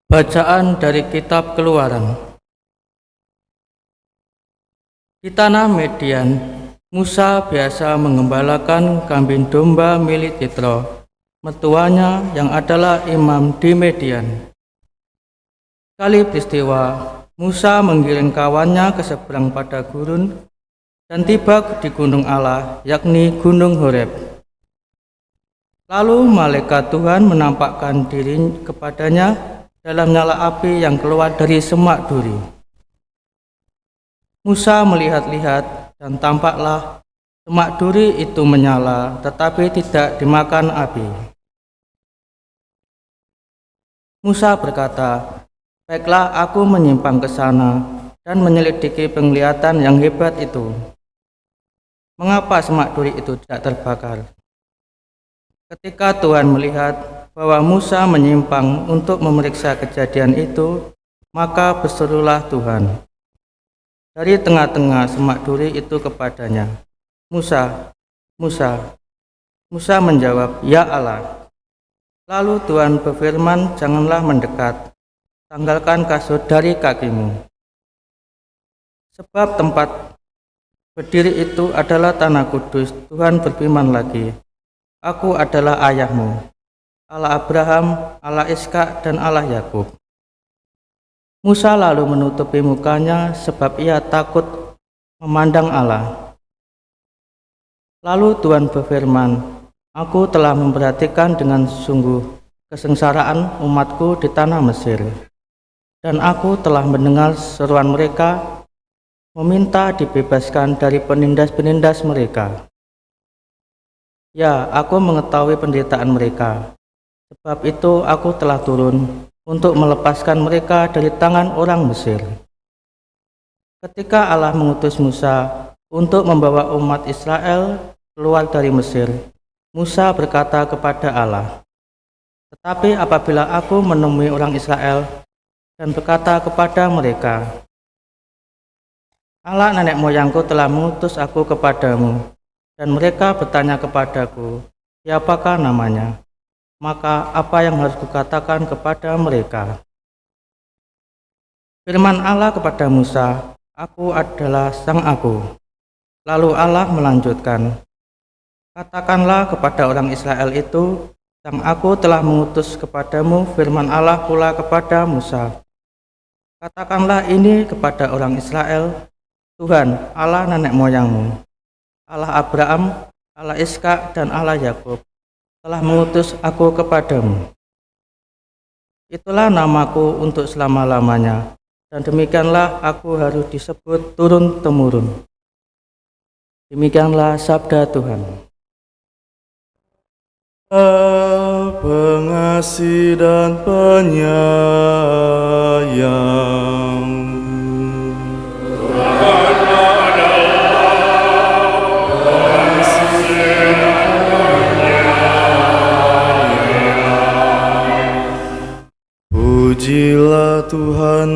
Bacaan dari Kitab Keluaran. Di tanah Median, Musa biasa mengembalakan kambing domba milik Yitro, mertuanya yang adalah imam di Median. Sekali peristiwa, Musa menggiring kawannya ke seberang pada gurun dan tiba di gunung Allah, yakni Gunung Horeb. Lalu malaikat Tuhan menampakkan diri kepadanya dalam nyala api yang keluar dari semak duri. Musa melihat-lihat dan tampaklah semak duri itu menyala tetapi tidak dimakan api. Musa berkata, "Baiklah, aku menyimpang ke sana dan menyelidiki penglihatan yang hebat itu. Mengapa semak duri itu tidak terbakar?" Ketika Tuhan melihat bahwa Musa menyimpang untuk memeriksa kejadian itu, maka berserulah Tuhan dari tengah-tengah semak duri itu kepadanya, "Musa, Musa." Musa menjawab, "Ya Allah." Lalu Tuhan berfirman, "Janganlah mendekat, tanggalkan kasut dari kakimu. Sebab tempat berdiri itu adalah tanah kudus." Tuhan berfirman lagi, "Aku adalah ayahmu, Allah Abraham, Allah Ishak, dan Allah Yakub." Musa lalu menutupi mukanya sebab ia takut memandang Allah. Lalu Tuhan berfirman, "Aku telah memperhatikan dengan sungguh kesengsaraan umatku di tanah Mesir, dan aku telah mendengar seruan mereka meminta dibebaskan dari penindas-penindas mereka. Ya, aku mengetahui penderitaan mereka. Sebab itu aku telah turun untuk melepaskan mereka dari tangan orang Mesir." Ketika Allah mengutus Musa untuk membawa umat Israel keluar dari Mesir, Musa berkata kepada Allah, "Tetapi apabila aku menemui orang Israel dan berkata kepada mereka, 'Allah nenek moyangku telah mengutus aku kepadamu,' dan mereka bertanya kepadaku, 'Siapakah namanya?' maka apa yang harus kukatakan kepada mereka?" Firman Allah kepada Musa, "Aku adalah Sang Aku." Lalu Allah melanjutkan, "Katakanlah kepada orang Israel itu, Sang Aku telah mengutus kepadamu." Firman Allah pula kepada Musa, "Katakanlah ini kepada orang Israel, Tuhan, Allah nenek moyangmu, Allah Abraham, Allah Ishak, dan Allah Yakub, telah mengutus aku kepadamu. Itulah namaku untuk selama-lamanya, dan demikianlah aku harus disebut turun-temurun." Demikianlah sabda Tuhan. Pengasih dan penyayang, pujilah Tuhan,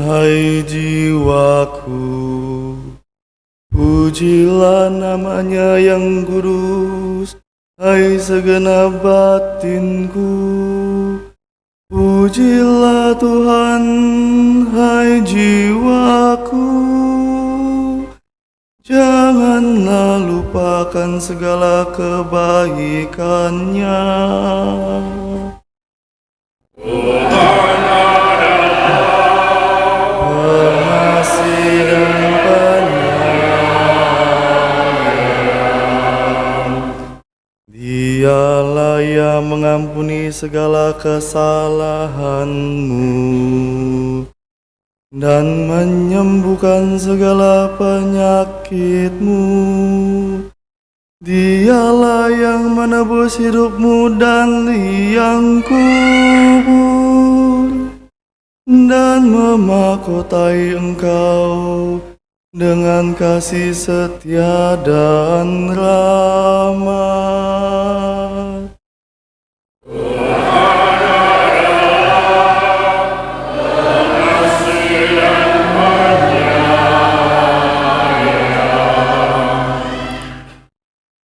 hai jiwaku. Pujilah namanya yang kudus, hai segenap batinku. Pujilah Tuhan, hai jiwaku. Janganlah lupakan segala kebaikannya. Pengasih dan penyayang, Dialah yang mengampuni segala kesalahanmu dan menyembuhkan segala penyakitmu. Dialah yang menebus hidupmu dan liang kubur, dan memahkotai engkau dengan kasih setia dan rahmat.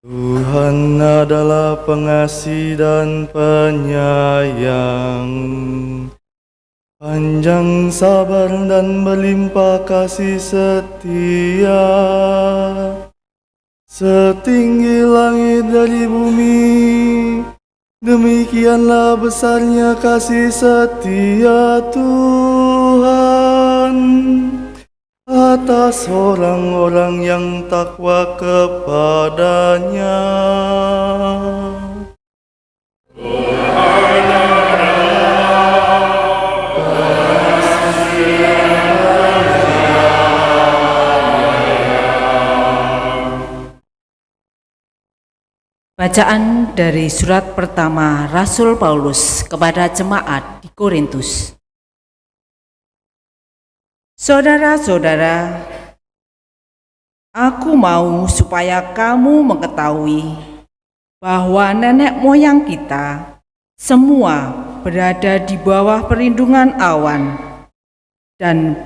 Tuhan adalah pengasih dan penyayang, panjang sabar dan berlimpah kasih setia, setinggi langit dari bumi. Demikianlah besarnya kasih setia Tuhan atas orang-orang yang takwa kepadanya. Bacaan dari surat pertama Rasul Paulus kepada jemaat di Korintus. Saudara-saudara, aku mau supaya kamu mengetahui bahwa nenek moyang kita semua berada di bawah perlindungan awan dan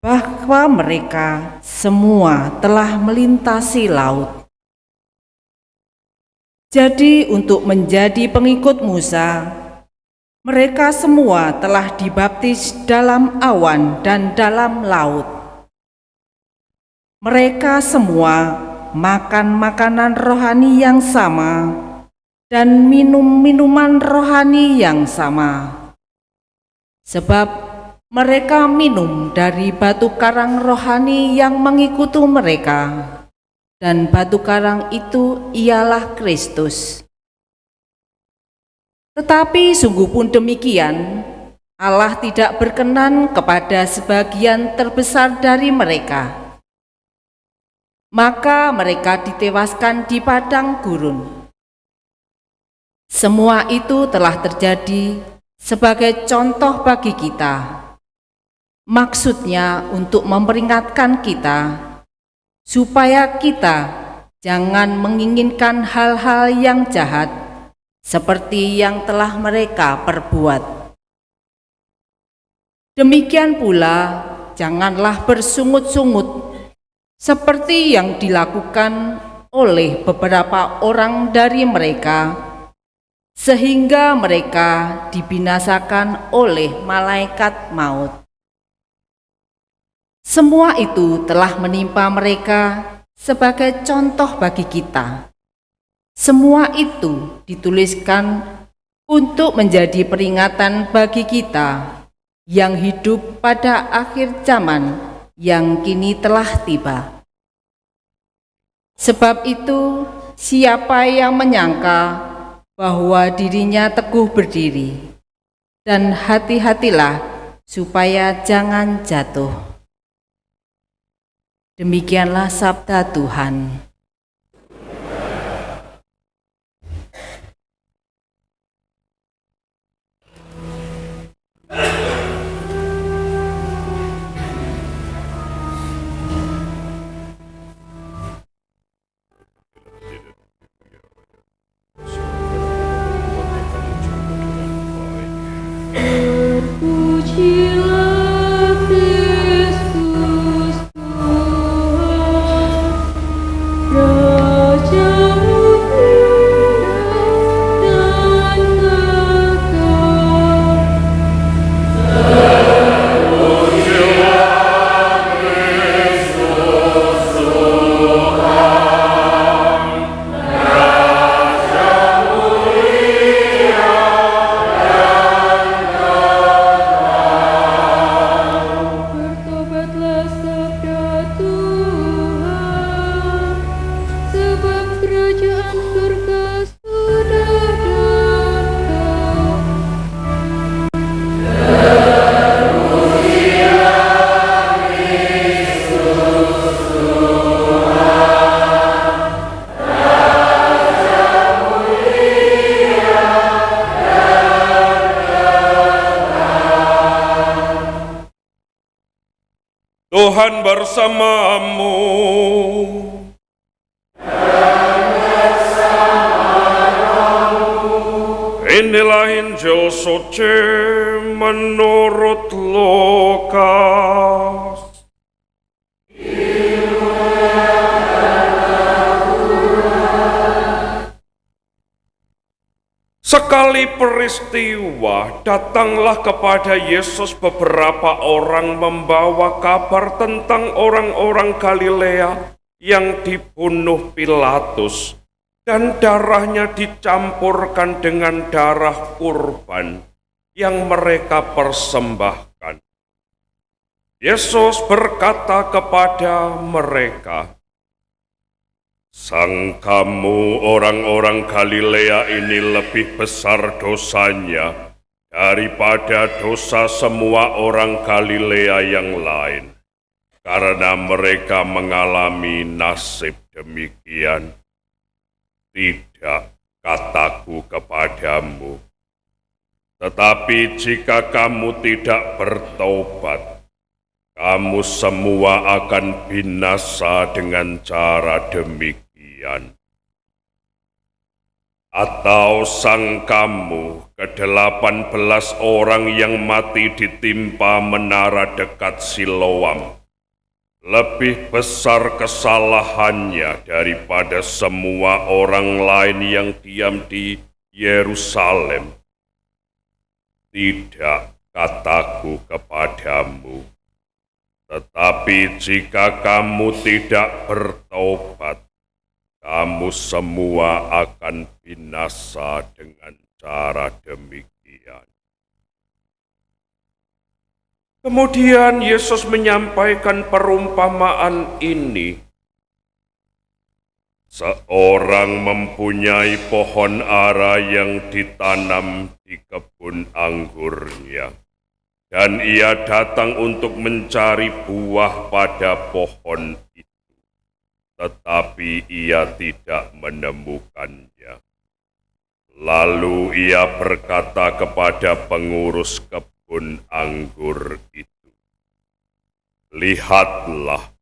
bahwa mereka semua telah melintasi laut. Jadi untuk menjadi pengikut Musa, mereka semua telah dibaptis dalam awan dan dalam laut. Mereka semua makan makanan rohani yang sama dan minum minuman rohani yang sama. Sebab mereka minum dari batu karang rohani yang mengikuti mereka. Dan batu karang itu ialah Kristus. Tetapi sungguh pun demikian, Allah tidak berkenan kepada sebagian terbesar dari mereka. Maka mereka ditewaskan di padang gurun. Semua itu telah terjadi sebagai contoh bagi kita. Maksudnya untuk memperingatkan kita, supaya kita jangan menginginkan hal-hal yang jahat seperti yang telah mereka perbuat. Demikian pula janganlah bersungut-sungut seperti yang dilakukan oleh beberapa orang dari mereka, sehingga mereka dibinasakan oleh malaikat maut. Semua itu telah menimpa mereka sebagai contoh bagi kita. Semua itu dituliskan untuk menjadi peringatan bagi kita yang hidup pada akhir zaman yang kini telah tiba. Sebab itu, siapa yang menyangka bahwa dirinya teguh berdiri, dan hati-hatilah supaya jangan jatuh. Demikianlah sabda Tuhan. Terpujilah Kristus Tuhan, Raja mulia dan kekal. Bertobatlah sabda Tuhan, sebab kerajaan surga sudah dekat. Tuhan bersamamu. Inilah Injil suci menurut Lukas. sekali peristiwa, datanglah kepada Yesus beberapa orang membawa kabar tentang orang-orang Galilea yang dibunuh Pilatus, dan darahnya dicampurkan dengan darah kurban yang mereka persembahkan. Yesus berkata kepada mereka, "Sangkamu orang-orang Galilea ini lebih besar dosanya daripada dosa semua orang Galilea yang lain, karena mereka mengalami nasib demikian? Tidak, kataku kepadamu. Tetapi jika kamu tidak bertobat, kamu semua akan binasa dengan cara demikian. Atau sangkamu ke-18 orang yang mati ditimpa menara dekat Siloam lebih besar kesalahannya daripada semua orang lain yang diam di Yerusalem? Tidak, kataku kepadamu. Tetapi jika kamu tidak bertobat, kamu semua akan binasa dengan cara demikian." Kemudian Yesus menyampaikan perumpamaan ini. Seorang mempunyai pohon ara yang ditanam di kebun anggurnya, dan ia datang untuk mencari buah pada pohon itu, tetapi ia tidak menemukannya. Lalu ia berkata kepada pengurus kebun anggur itu, "Lihatlah,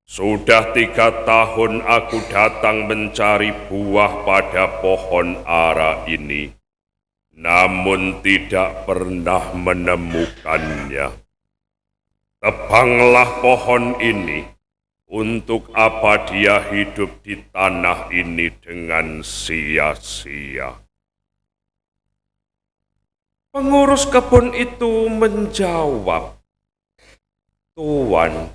sudah 3 tahun aku datang mencari buah pada pohon ara ini, namun tidak pernah menemukannya. Tebanglah pohon ini. Untuk apa dia hidup di tanah ini dengan sia-sia?" Pengurus kebun itu menjawab, "Tuan,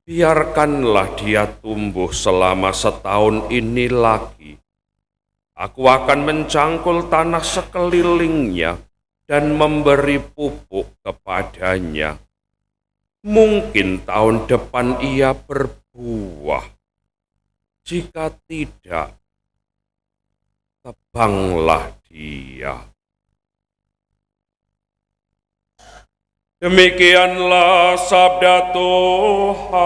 biarkanlah dia tumbuh selama 1 tahun ini lagi. Aku akan mencangkul tanah sekelilingnya dan memberi pupuk kepadanya. Mungkin tahun depan ia berbuah. Jika tidak, tebanglah dia." Demikianlah sabda Tuhan.